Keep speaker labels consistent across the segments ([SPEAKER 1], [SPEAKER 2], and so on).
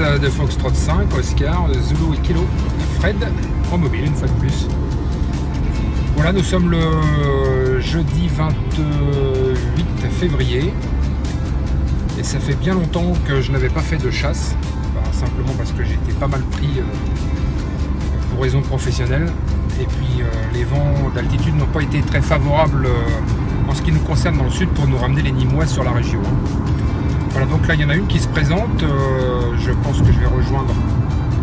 [SPEAKER 1] de Foxtrot 5, Oscar, Zulu et Kilo, Fred, en mobile une fois de plus. Voilà, nous sommes le jeudi 28 février et ça fait bien longtemps que je n'avais pas fait de chasse, simplement parce que j'ai été pas mal pris pour raison professionnelle et puis les vents d'altitude n'ont pas été très favorables en ce qui nous concerne dans le sud pour nous ramener les Nîmois sur la région. Voilà, donc là il y en a une qui se présente, je pense que je vais rejoindre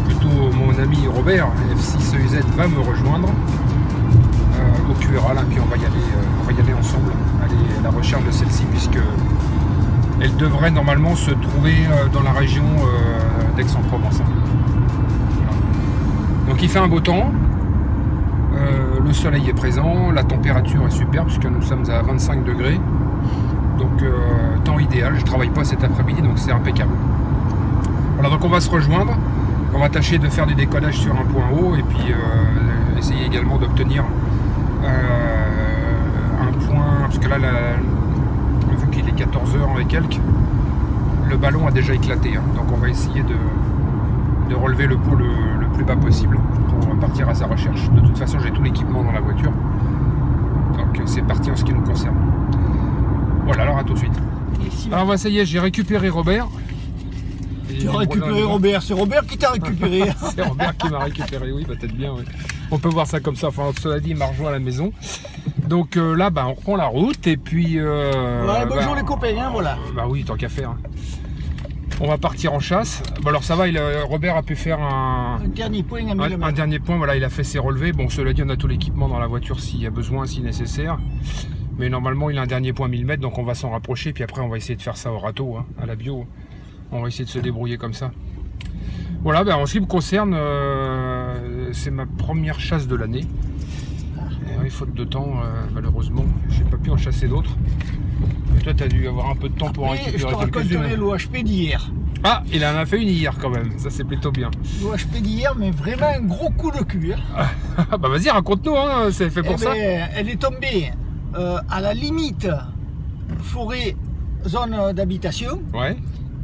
[SPEAKER 1] plutôt mon ami Robert, F6EZ va me rejoindre au QRA là, puis on va y aller ensemble, aller à la recherche de celle-ci puisque elle devrait normalement se trouver dans la région d'Aix-en-Provence. Voilà. Donc il fait un beau temps, le soleil est présent, la température est super puisque nous sommes à 25 degrés. Donc temps idéal, je ne travaille pas cet après-midi donc c'est impeccable. Voilà, donc on va se rejoindre, on va tâcher de faire du décollage sur un point haut et puis essayer également d'obtenir un point, parce que là, vu qu'il est 14h et quelques, le ballon a déjà éclaté, hein, donc on va essayer de relever le pot le plus bas possible pour partir à sa recherche. De toute façon j'ai tout l'équipement dans la voiture, donc c'est parti en ce qui nous concerne. Voilà, alors à tout de suite. Alors ça y est, j'ai récupéré Robert.
[SPEAKER 2] Tu as récupéré Robert, c'est Robert qui t'a récupéré.
[SPEAKER 1] C'est Robert qui m'a récupéré, oui, peut-être bien. Oui. On peut voir ça comme ça, enfin cela dit, il m'a rejoint à la maison. Donc là, on reprend la route et puis...
[SPEAKER 2] bonjour les copains, hein, voilà.
[SPEAKER 1] Bah oui, tant qu'à faire. On va partir en chasse. Bon alors ça va, Robert a pu faire un
[SPEAKER 2] dernier point à 1000
[SPEAKER 1] un dernier point, voilà, il a fait ses relevés. Bon, cela dit, on a tout l'équipement dans la voiture s'il y a besoin, si nécessaire. Mais normalement, il a un dernier point 1000 mètres, donc on va s'en rapprocher. Puis après, on va essayer de faire ça au râteau, hein, à la bio. On va essayer de se débrouiller comme ça. Voilà, en ce qui me concerne, c'est ma première chasse de l'année. Faute de temps, malheureusement, j'ai pas pu en chasser d'autres. Et toi, tu as dû avoir un peu de temps pour en récupérer quelques-unes.
[SPEAKER 2] Je te raconterai l'OHP d'hier.
[SPEAKER 1] Ah, il en a fait une hier quand même, ça c'est plutôt bien.
[SPEAKER 2] L'OHP d'hier, mais vraiment un gros coup de cul. Hein.
[SPEAKER 1] Bah vas-y, raconte-nous, hein, c'est fait pour ça.
[SPEAKER 2] Elle est tombée à la limite forêt, zone d'habitation.
[SPEAKER 1] Ouais.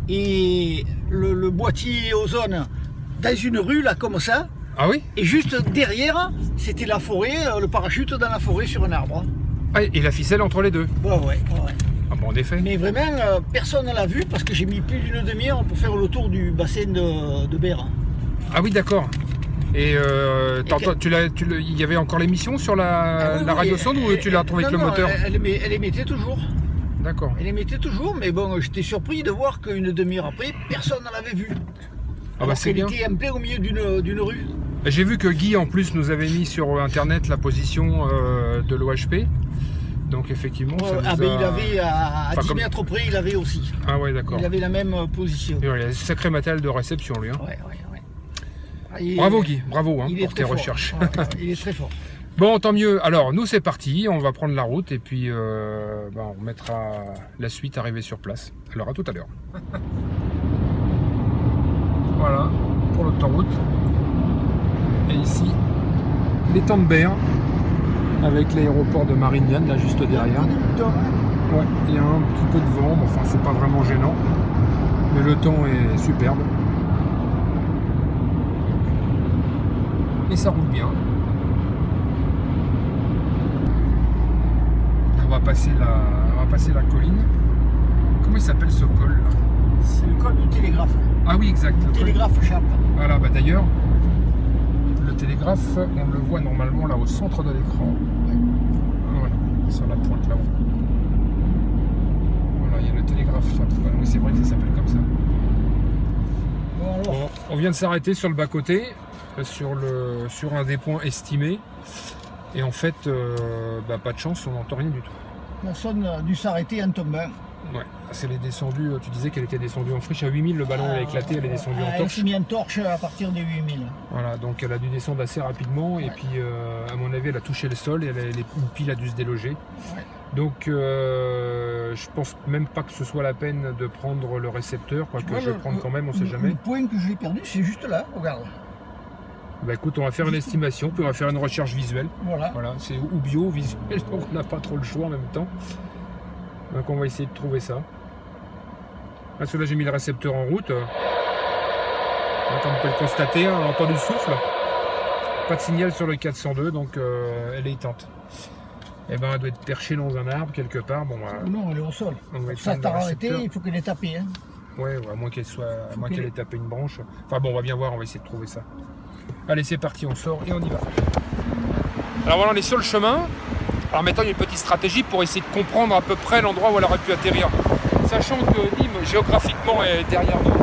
[SPEAKER 2] Et le boîtier ozone dans une rue là comme ça.
[SPEAKER 1] Ah oui.
[SPEAKER 2] Et juste derrière c'était la forêt, le parachute dans la forêt sur un arbre.
[SPEAKER 1] Ah, et la ficelle entre les deux.
[SPEAKER 2] Ouais.
[SPEAKER 1] Ah bon, en effet.
[SPEAKER 2] Mais vraiment personne ne l'a vu parce que j'ai mis plus d'une demi-heure pour faire le tour du bassin de Berre.
[SPEAKER 1] Ah oui, d'accord. Et il y avait encore l'émission sur la radiosonde ou tu l'as retrouvée avec le moteur?
[SPEAKER 2] Elle émettait toujours.
[SPEAKER 1] D'accord.
[SPEAKER 2] Elle émettait toujours, mais bon, j'étais surpris de voir qu'une demi-heure après, personne ne l'avait vue.
[SPEAKER 1] Ah bah c'est bien.
[SPEAKER 2] Elle était en plein au milieu d'une rue.
[SPEAKER 1] J'ai vu que Guy en plus nous avait mis sur internet la position de l'OHP. Donc effectivement, ça nous
[SPEAKER 2] il avait à 10 mètres près, il avait aussi.
[SPEAKER 1] Ah ouais, d'accord.
[SPEAKER 2] Il avait la même position.
[SPEAKER 1] Il a un sacré matériel de réception lui. Hein.
[SPEAKER 2] Ouais.
[SPEAKER 1] Bravo Guy, bravo hein, pour tes
[SPEAKER 2] fort.
[SPEAKER 1] recherches.
[SPEAKER 2] Il est très fort.
[SPEAKER 1] Bon, tant mieux. Alors, nous, c'est parti. On va prendre la route et puis on remettra la suite arrivée sur place. Alors, à tout à l'heure. Voilà, pour l'autoroute. Et ici, l'étang de Berre, avec l'aéroport de Marignane, là, juste derrière. Ouais, il y a un petit peu de vent. Enfin, c'est pas vraiment gênant. Mais le temps est superbe. Et ça roule bien. On va passer la colline. Comment il s'appelle ce col là?
[SPEAKER 2] C'est le col du télégraphe.
[SPEAKER 1] Ah oui, exact.
[SPEAKER 2] Le télégraphe Charles.
[SPEAKER 1] Voilà, d'ailleurs, le télégraphe, on le voit normalement là au centre de l'écran. Ouais. Voilà, sur la pointe là-haut. Voilà, il y a le télégraphe Charles. Voilà, oui, c'est vrai que ça s'appelle comme ça. Bon, on vient de s'arrêter sur le bas-côté, sur un des points estimés. Et en fait, pas de chance, on n'entend rien du tout.
[SPEAKER 2] La sonne a dû s'arrêter en tombant.
[SPEAKER 1] Ouais, elle est descendue, tu disais qu'elle était descendue en friche à 8000, le ballon a éclaté, elle est descendue en torche.
[SPEAKER 2] Elle s'est mise en torche à partir de 8000.
[SPEAKER 1] Voilà, donc elle a dû descendre assez rapidement et puis à mon avis elle a touché le sol et une pile a dû se déloger. Ouais. Donc je pense même pas que ce soit la peine de prendre le récepteur, quoique je vais le prendre quand même, on sait jamais.
[SPEAKER 2] Le point que j'ai perdu, c'est juste là, regarde.
[SPEAKER 1] Bah écoute, on va faire une estimation, puis on va faire une recherche visuelle.
[SPEAKER 2] Voilà,
[SPEAKER 1] c'est ou bio, visuel, donc on n'a pas trop le choix en même temps. Donc on va essayer de trouver ça. Parce que là j'ai mis le récepteur en route. Comme vous pouvez le constater, on a entendu le souffle. Pas de signal sur le 402, donc elle est éteinte. Et ben, elle doit être perchée dans un arbre quelque part. Bon,
[SPEAKER 2] non, elle est au sol. Ça t'a arrêté, il faut qu'elle ait tapé. Hein.
[SPEAKER 1] Ouais, à moins qu'elle ait tapé une branche. Enfin bon, on va bien voir, on va essayer de trouver ça. Allez, c'est parti, on sort et on y va. Alors voilà, on est sur le chemin. Alors maintenant, il y a une petite stratégie pour essayer de comprendre à peu près l'endroit où elle aurait pu atterrir. Sachant que Nîmes, géographiquement, est derrière nous.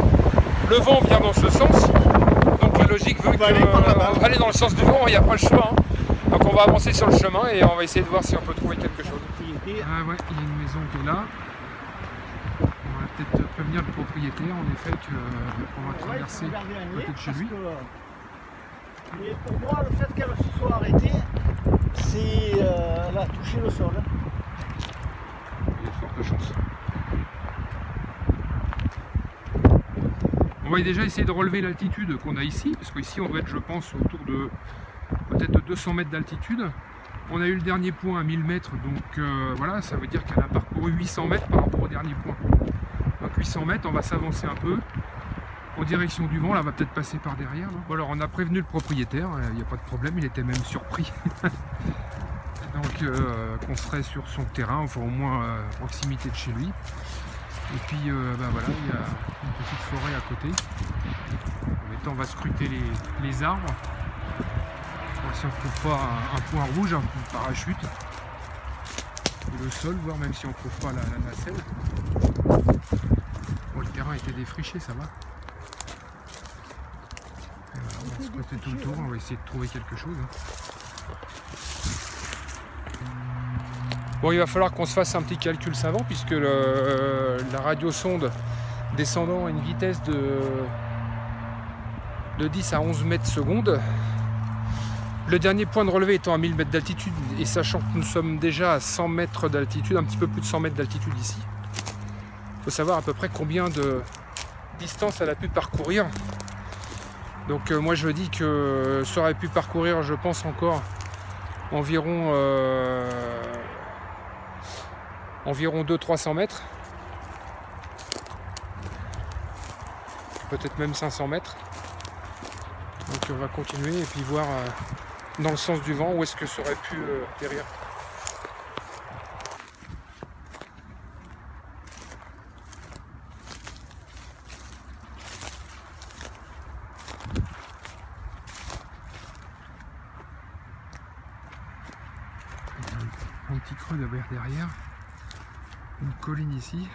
[SPEAKER 1] Le vent vient dans ce sens. Donc la logique veut qu'on va aller dans le sens du vent, il n'y a pas le choix. Hein. Donc on va avancer sur le chemin et on va essayer de voir si on peut trouver quelque chose. Ah ouais, il y a une maison qui est là. On va peut-être prévenir le propriétaire en effet qu'on va traverser à côté de chez lui.
[SPEAKER 2] Mais pour moi, le fait qu'elle se soit arrêtée, c'est elle a touché le sol.
[SPEAKER 1] Il y a de fortes chances. On va déjà essayer de relever l'altitude qu'on a ici, parce qu'ici on doit être, je pense, autour de peut-être 200 mètres d'altitude. On a eu le dernier point à 1000 mètres, donc voilà, ça veut dire qu'elle a parcouru 800 mètres par rapport au dernier point. Donc 800 mètres, on va s'avancer un peu en direction du vent, là, on va peut-être passer par derrière. Bon, alors on a prévenu le propriétaire, il n'y a pas de problème, il était même surpris. Donc qu'on serait sur son terrain, enfin au moins à proximité de chez lui. Et puis voilà, il y a une petite forêt à côté. En même temps, on va scruter les arbres. Voir si on ne trouve pas un point rouge, un parachute. Et le sol, voir même si on ne trouve pas la nacelle. Bon, le terrain était défriché, ça va. Et voilà, on va scruter tout le tour, on va essayer de trouver quelque chose. Bon, il va falloir qu'on se fasse un petit calcul savant puisque la radiosonde descendant à une vitesse de 10 à 11 mètres secondes. Le dernier point de relevée étant à 1000 mètres d'altitude et sachant que nous sommes déjà à 100 mètres d'altitude, un petit peu plus de 100 mètres d'altitude ici. Il faut savoir à peu près combien de distance elle a pu parcourir. Donc moi je dis que ça aurait pu parcourir, je pense encore, environ 200-300 mètres, peut-être même 500 mètres. Donc on va continuer et puis voir dans le sens du vent où est-ce que ça aurait pu atterrir. Un petit creux derrière. Une colline ici.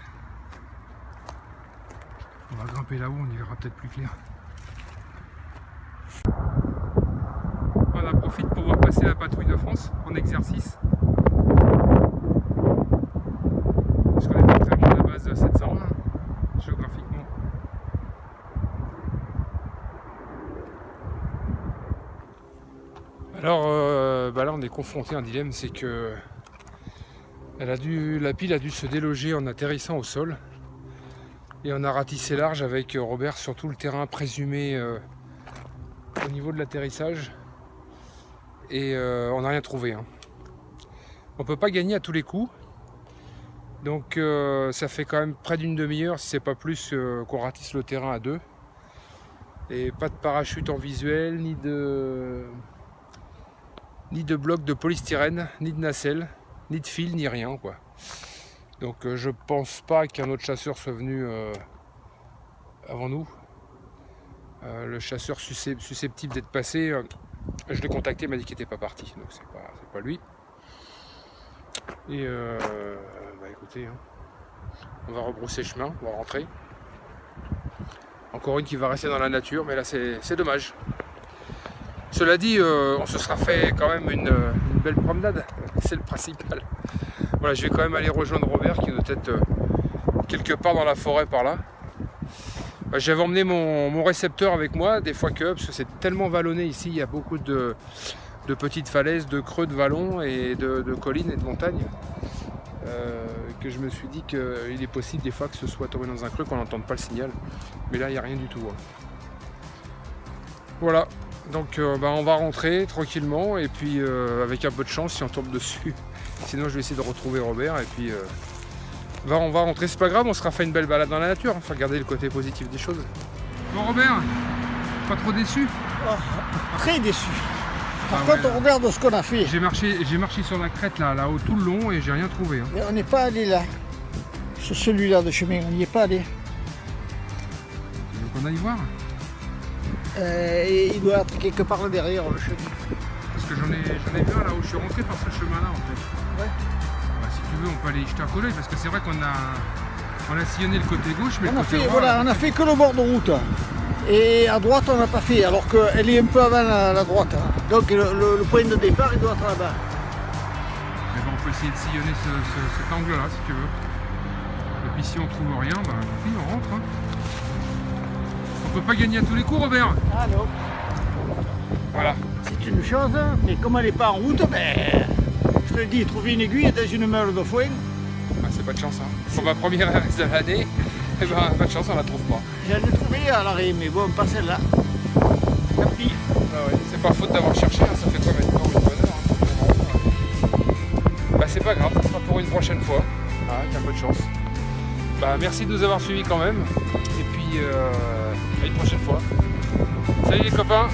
[SPEAKER 1] On va grimper là-haut, on y verra peut-être plus clair. On en profite pour voir passer la patrouille de France en exercice. Parce qu'on n'est pas très loin de la base 701, géographiquement. Alors là on est confronté à un dilemme, c'est que la pile a dû se déloger en atterrissant au sol et on a ratissé large avec Robert sur tout le terrain présumé au niveau de l'atterrissage et on n'a rien trouvé. Hein. On ne peut pas gagner à tous les coups, donc ça fait quand même près d'une demi-heure, si c'est pas plus, qu'on ratisse le terrain à deux et pas de parachute en visuel, ni de bloc de polystyrène, ni de nacelle, ni de fil, ni rien quoi. Donc je pense pas qu'un autre chasseur soit venu avant nous. Le chasseur susceptible d'être passé, je l'ai contacté, il m'a dit qu'il n'était pas parti, donc c'est pas lui. Et écoutez, hein, on va rebrousser chemin, on va rentrer. Encore une qui va rester dans la nature, mais là c'est dommage. Cela dit, on se sera fait quand même une belle promenade, c'est le principal. Voilà, je vais quand même aller rejoindre Robert qui doit être quelque part dans la forêt par là. J'avais emmené mon récepteur avec moi, des fois parce que c'est tellement vallonné ici, il y a beaucoup de petites falaises, de creux de vallons et de collines et de montagnes, que je me suis dit qu'il est possible des fois que ce soit tombé dans un creux, qu'on n'entende pas le signal. Mais là, il n'y a rien du tout. Hein. Voilà. Donc on va rentrer tranquillement et puis avec un peu de chance si on tombe dessus. Sinon je vais essayer de retrouver Robert et puis on va rentrer, c'est pas grave, on sera fait une belle balade dans la nature, il faut regarder le côté positif des choses. Bon Robert, Pas trop déçu?
[SPEAKER 2] Oh, très déçu. Par
[SPEAKER 1] Ah ouais,
[SPEAKER 2] contre,
[SPEAKER 1] là.
[SPEAKER 2] regarde ce qu'on a fait.
[SPEAKER 1] J'ai marché sur la crête là-haut tout le long et j'ai rien trouvé. Hein.
[SPEAKER 2] Mais on n'est pas allé là. Sur celui-là de chemin, on n'y est pas allé.
[SPEAKER 1] Tu veux qu'on aille voir?
[SPEAKER 2] Et il doit être quelque part là derrière le chemin.
[SPEAKER 1] Parce que j'en ai vu un là où je suis rentré par ce chemin-là en fait.
[SPEAKER 2] Ouais.
[SPEAKER 1] Bah, si tu veux, on peut aller y jeter un coup d'œil parce que c'est vrai qu'on a sillonné le côté gauche, mais
[SPEAKER 2] On
[SPEAKER 1] le
[SPEAKER 2] a
[SPEAKER 1] côté
[SPEAKER 2] fait,
[SPEAKER 1] droit,
[SPEAKER 2] voilà,
[SPEAKER 1] là,
[SPEAKER 2] on a fait que le bord de route. Et à droite, on n'a pas fait, alors qu'elle est un peu avant la droite. Donc le point de départ, il doit être là-bas.
[SPEAKER 1] mais bon, on peut essayer de sillonner cet angle-là si tu veux. Et puis si on trouve rien, bah tant pis, on rentre. Hein. On peut pas gagner à tous les coups, Robert.
[SPEAKER 2] Ah non.
[SPEAKER 1] Voilà.
[SPEAKER 2] C'est une chose, mais comme elle n'est pas en route, ben, je te dis, trouver une aiguille dans une meule de foin,
[SPEAKER 1] Ah, c'est pas de chance. Hein. Pour ma première de l'année, eh ben, pas de chance, on la trouve pas.
[SPEAKER 2] j'en ai trouvé à l'arrêt, mais bon, pas celle-là. Tant pis.
[SPEAKER 1] Ah ouais, c'est pas faute d'avoir cherché, hein. Ça fait quoi maintenant? Une bonne heure. Hein. Bah c'est pas grave, ça sera pour une prochaine fois. Ah, qu'il y a un peu de chance. Bah merci de nous avoir suivis quand même. Et puis à une prochaine fois. Salut les copains.